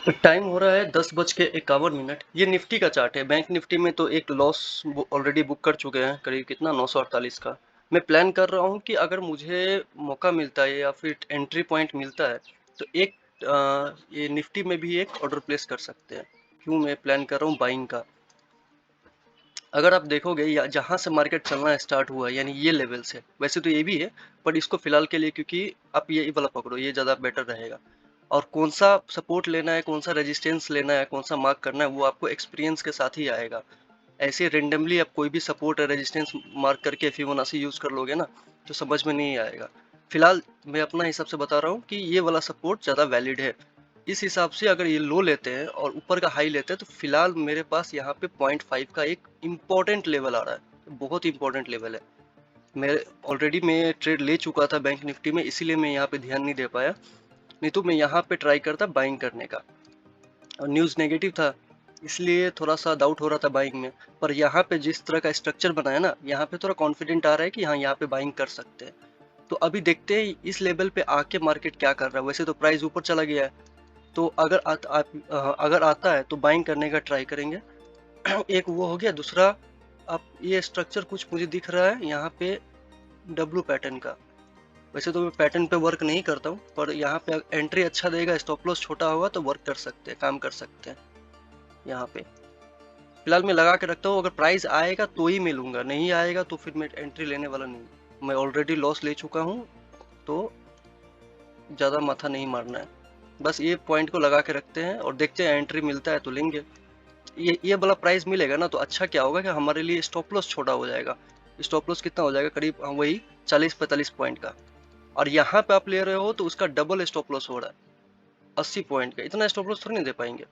Time हो रहा है 10:51। ये निफ्टी का चार्ट है। बैंक निफ्टी में तो एक लॉस ऑलरेडी बुक कर चुके हैं, करीब कितना 948 का। मैं प्लान कर रहा हूँ कि अगर मुझे मौका मिलता है या फिर एंट्री पॉइंट मिलता है तो एक ये निफ्टी में भी एक ऑर्डर प्लेस कर सकते हैं। क्यों मैं प्लान कर रहा हूँ बाइंग का। अगर आप देखोगे या जहाँ से मार्केट चलना स्टार्ट हुआ यानी ये लेवल से, वैसे तो ये भी है पर इसको फिलहाल के लिए क्योंकि आप ये वाला पकड़ो, ये ज़्यादा बेटर रहेगा। और कौन सा सपोर्ट लेना है, कौन सा रेजिस्टेंस लेना है, कौन सा मार्क करना है, वो आपको एक्सपीरियंस के साथ ही आएगा। ऐसे रेंडमली आप कोई भी सपोर्ट या रेजिस्टेंस मार्क करके फिबोनाची यूज कर लोगे ना तो समझ में नहीं आएगा। फिलहाल मैं अपना हिसाब से बता रहा हूँ कि ये वाला सपोर्ट ज़्यादा वैलिड है। इस हिसाब से अगर ये लो लेते हैं और ऊपर का हाई लेते हैं तो फिलहाल मेरे पास यहाँ पे 0.5 का एक इम्पोर्टेंट लेवल आ रहा है, बहुत इंपॉर्टेंट लेवल है। मैं ट्रेड ले चुका था बैंक निफ्टी में, इसीलिए मैं यहाँ पे ध्यान नहीं दे पाया, नहीं तो मैं यहाँ पे ट्राई करता बाइंग करने का। और न्यूज़ नेगेटिव था इसलिए थोड़ा सा डाउट हो रहा था बाइंग में। पर यहाँ पे जिस तरह का स्ट्रक्चर बना है ना, यहाँ पे थोड़ा कॉन्फिडेंट आ रहा है कि हाँ यहाँ पे बाइंग कर सकते हैं। तो अभी देखते हैं इस लेवल पे आके मार्केट क्या कर रहा है। वैसे तो प्राइस ऊपर चला गया है, तो अगर आता है तो बाइंग करने का ट्राई करेंगे। एक वो हो गया। दूसरा, अब ये स्ट्रक्चर कुछ मुझे दिख रहा है यहाँ पे डब्लू पैटर्न का। वैसे तो मैं पैटर्न पे वर्क नहीं करता हूँ, पर यहाँ पे एंट्री अच्छा देगा, स्टॉप लॉस छोटा होगा तो वर्क कर सकते हैं, काम कर सकते हैं। यहाँ पे फिलहाल मैं लगा के रखता हूँ, अगर प्राइस आएगा तो ही मैं लूंगा, नहीं आएगा तो फिर मैं एंट्री लेने वाला नहीं। मैं ऑलरेडी लॉस ले चुका हूँ तो ज़्यादा माथा नहीं मारना है। बस ये पॉइंट को लगा के रखते हैं और देखते हैं, एंट्री मिलता है तो लेंगे। ये वाला प्राइस मिलेगा ना तो अच्छा क्या होगा कि हमारे लिए स्टॉप लॉस छोटा हो जाएगा। स्टॉप लॉस कितना हो जाएगा, करीब वही 40-45 पॉइंट का। और यहाँ पे आप ले रहे हो तो उसका डबल स्टॉप लॉस हो रहा है 80 पॉइंट का। इतना स्टॉप लॉस थोड़ी नहीं दे पाएंगे,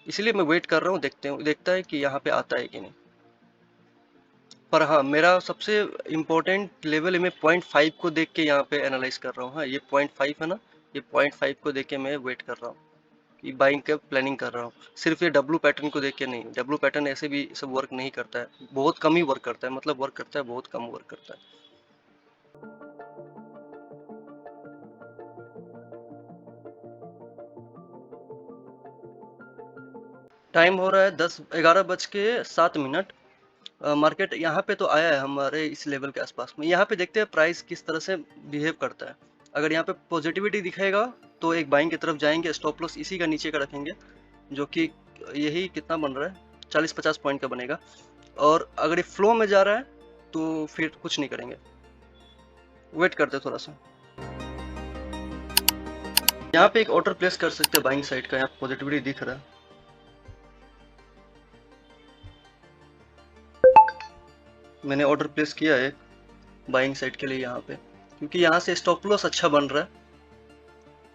इसलिए मैं वेट कर रहा हूँ, देखता है कि यहाँ पे आता है कि नहीं। पर हाँ, मेरा सबसे इम्पोर्टेंट लेवल मैं 0.5 को देख के यहाँ पे एनालाइज कर रहा हूँ। हाँ, ये 0.5 है ना, ये 0.5 को देख के मैं वेट कर रहा हूँ कि बाइंग का प्लानिंग कर रहा हूँ। सिर्फ ये डब्लू पैटर्न को देख के नहीं, डब्लू पैटर्न ऐसे भी सब वर्क नहीं करता है, बहुत कम ही वर्क करता है, मतलब वर्क करता है बहुत कम वर्क करता है। टाइम हो रहा है 11:07। मार्केट यहाँ पे तो आया है हमारे इस लेवल के आसपास में। यहाँ पे देखते हैं प्राइस किस तरह से बिहेव करता है। अगर यहाँ पे पॉजिटिविटी दिखेगा तो एक बाइंग की तरफ जाएंगे, स्टॉप लॉस इसी का नीचे का रखेंगे, जो कि यही कितना बन रहा है, 40-50 पॉइंट का बनेगा। और अगर ये फ्लो में जा रहा है तो फिर कुछ नहीं करेंगे, वेट करते हैं थोड़ा सा। यहाँ पे एक ऑर्डर प्लेस कर सकते हैं बाइंग साइड का, यहाँ पॉजिटिविटी दिख रहा है। मैंने ऑर्डर प्लेस किया है बाइंग साइड के लिए यहाँ पे, क्योंकि यहाँ से स्टॉप लॉस अच्छा बन रहा है।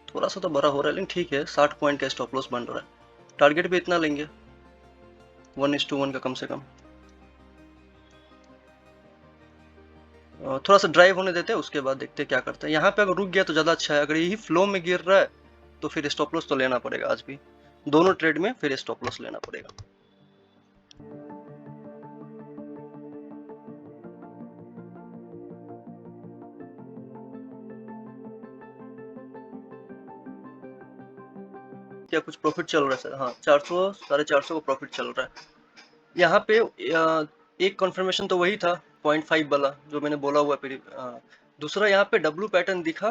थोड़ा सा तो बड़ा हो रहा है लेकिन ठीक है, 60 पॉइंट का स्टॉप लॉस बन रहा है। टारगेट भी इतना लेंगे 1:1 का कम से कम। थोड़ा सा ड्राइव होने देते हैं, उसके बाद देखते हैं क्या करते हैं। यहाँ पे अगर रुक गया तो ज़्यादा अच्छा है, अगर यही फ्लो में गिर रहा है तो फिर स्टॉप लॉस तो लेना पड़ेगा आज भी। दोनों ट्रेड में फिर स्टॉप लॉस लेना पड़ेगा। क्या कुछ प्रॉफिट चल रहा है सर? हाँ, 400 450 का प्रॉफिट चल रहा है यहाँ पे। एक कंफर्मेशन तो वही था 0.5 वाला जो मैंने बोला हुआ फिर। दूसरा यहाँ पे डब्लू पैटर्न दिखा।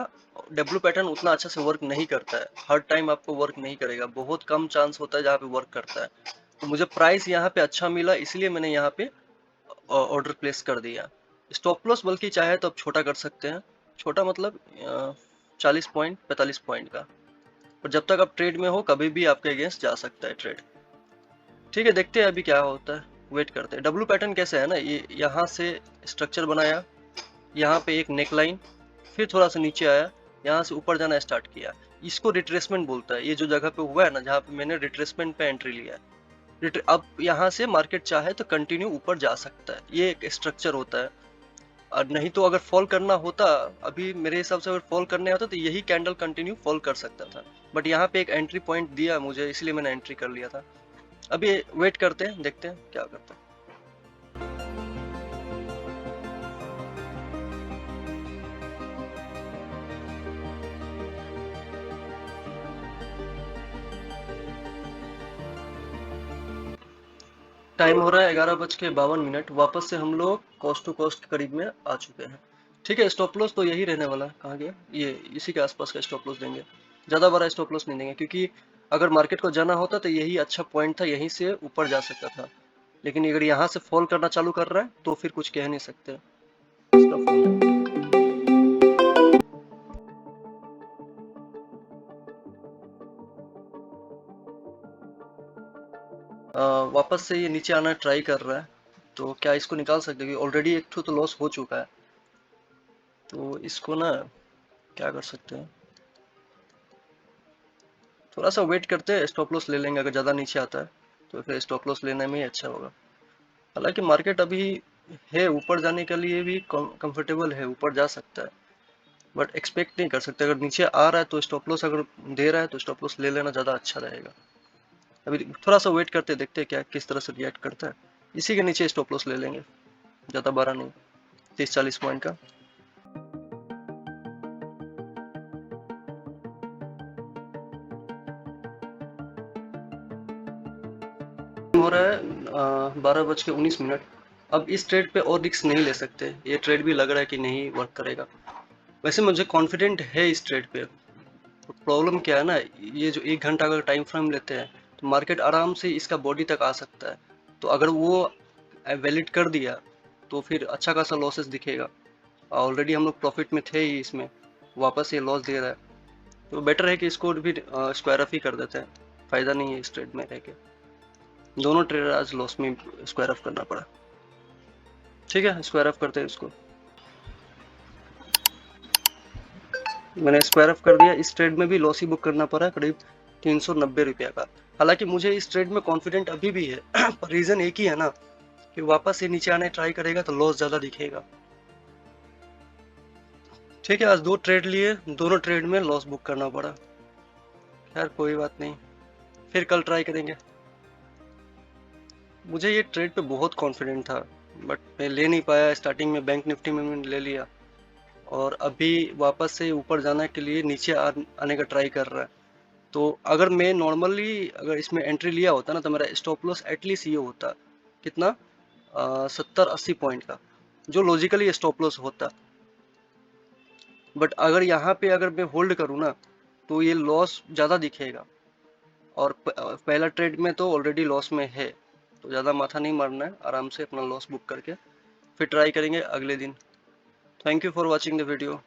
डब्लू पैटर्न उतना अच्छा से वर्क नहीं करता है, हर टाइम आपको वर्क नहीं करेगा, बहुत कम चांस होता है जहाँ पे वर्क करता है। तो मुझे प्राइस यहाँ पे अच्छा मिला, इसलिए मैंने यहाँ पे ऑर्डर प्लेस कर दिया। स्टॉप लॉस बल्कि चाहे तो आप छोटा कर सकते हैं, छोटा मतलब 40 पॉइंट 45 पॉइंट का। पर जब तक आप ट्रेड में हो कभी भी आपके अगेंस्ट जा सकता है ट्रेड। ठीक है, देखते हैं अभी क्या होता है, वेट करते हैं। डब्लू पैटर्न कैसे है ना, ये यहाँ से स्ट्रक्चर बनाया, यहाँ पे एक नेक लाइन, फिर थोड़ा सा नीचे आया, यहाँ से ऊपर जाना स्टार्ट किया। इसको रिट्रेसमेंट बोलता है। ये जो जगह पे हुआ है ना, जहाँ पे मैंने रिट्रेसमेंट पे एंट्री लिया है, अब यहाँ से मार्केट चाहे तो कंटिन्यू ऊपर जा सकता है, ये एक स्ट्रक्चर होता है। और नहीं तो अगर फॉल करना होता, अभी मेरे हिसाब से अगर फॉल करने होता तो यही कैंडल कंटिन्यू फॉल कर सकता था। बट यहाँ पे एक एंट्री पॉइंट दिया मुझे, इसलिए मैंने एंट्री कर लिया था। अभी वेट करते हैं, देखते हैं क्या करते हैं। टाइम हो रहा है 11:52। वापस से हम लोग कॉस्ट टू कॉस्ट करीब में आ चुके हैं। ठीक है, स्टॉप लॉस तो यही रहने वाला है। कहाँ गया ये, इसी के आसपास का स्टॉप लॉस देंगे, ज़्यादा बड़ा स्टॉप लॉस नहीं देंगे, क्योंकि अगर मार्केट को जाना होता तो यही अच्छा पॉइंट था, यहीं से ऊपर जा सकता था। लेकिन अगर यहाँ से फॉल करना चालू कर रहा है तो फिर कुछ कह नहीं सकते। इसका फोन है। वापस से ये नीचे आना ट्राई कर रहा है, तो क्या इसको निकाल सकते हैं? ऑलरेडी एक तो लॉस हो चुका है, तो इसको ना क्या कर सकते हैं, थोड़ा सा वेट करते हैं, स्टॉप लॉस ले लेंगे। अगर ज़्यादा नीचे आता है तो फिर स्टॉप लॉस लेने में ही अच्छा होगा। हालांकि मार्केट अभी है ऊपर जाने के लिए भी कंफर्टेबल है, ऊपर जा सकता है, बट एक्सपेक्ट नहीं कर सकते। अगर नीचे आ रहा है तो स्टॉप लॉस अगर दे रहा है तो स्टॉप लॉस ले लेना ज़्यादा अच्छा रहेगा। अभी थोड़ा सा वेट करते, देखते हैं क्या किस तरह से रिएक्ट करता है। इसी के नीचे स्टॉप लॉस ले लेंगे, ज़्यादा बड़ा नहीं, 30-40 पॉइंट का। हो रहा है 12:19। अब इस ट्रेड पे और रिस्क नहीं ले सकते, ये ट्रेड भी लग रहा है कि नहीं वर्क करेगा। वैसे मुझे कॉन्फिडेंट है इस ट्रेड पे। प्रॉब्लम क्या है ना, ये जो 1 घंटा का टाइम फ्रेम लेते हैं तो मार्केट आराम से इसका बॉडी तक आ सकता है। तो अगर वो वैलिड कर दिया तो फिर अच्छा खासा लॉसेस दिखेगा। ऑलरेडी हम लोग प्रॉफिट में थे ही, इसमें वापस ये लॉस दे रहा है, तो बेटर है कि इसको भी स्क्वायर ऑफ ही कर देते हैं। फायदा नहीं है इस ट्रेड में रह के। दोनों ट्रेडर आज लॉस में स्क्वायर ऑफ करना पड़ा। ठीक है, स्क्वायर ऑफ करते हैं इसको। मैंने स्क्वायर ऑफ कर दिया। इस ट्रेड में भी लॉस ही बुक करना पड़ा करीब 390 रुपया का। हालांकि मुझे इस ट्रेड में कॉन्फिडेंट अभी भी है पर रीजन एक ही है ना, कि वापस से नीचे आने ट्राई करेगा तो लॉस ज्यादा दिखेगा। ठीक है, आज 2 ट्रेड लिए, दोनों ट्रेड में लॉस बुक करना पड़ा। खैर कोई बात नहीं, फिर कल ट्राई करेंगे। मुझे ये ट्रेड पे बहुत कॉन्फिडेंट था, बट मैं ले नहीं पाया। स्टार्टिंग में बैंक निफ्टी में मैंने ले लिया, और अभी वापस से ऊपर जाने के लिए नीचे आने का ट्राई कर रहा है। तो अगर मैं नॉर्मली अगर इसमें एंट्री लिया होता ना तो मेरा स्टॉप लॉस एटलीस्ट ये होता, कितना, 70-80 पॉइंट का, जो लॉजिकली स्टॉप लॉस होता। बट अगर यहाँ पे अगर मैं होल्ड करूँ ना तो ये लॉस ज़्यादा दिखेगा, और पहला ट्रेड में तो ऑलरेडी लॉस में है, तो ज़्यादा माथा नहीं मारना है, आराम से अपना लॉस बुक करके फिर ट्राई करेंगे अगले दिन। Thank you for watching the video.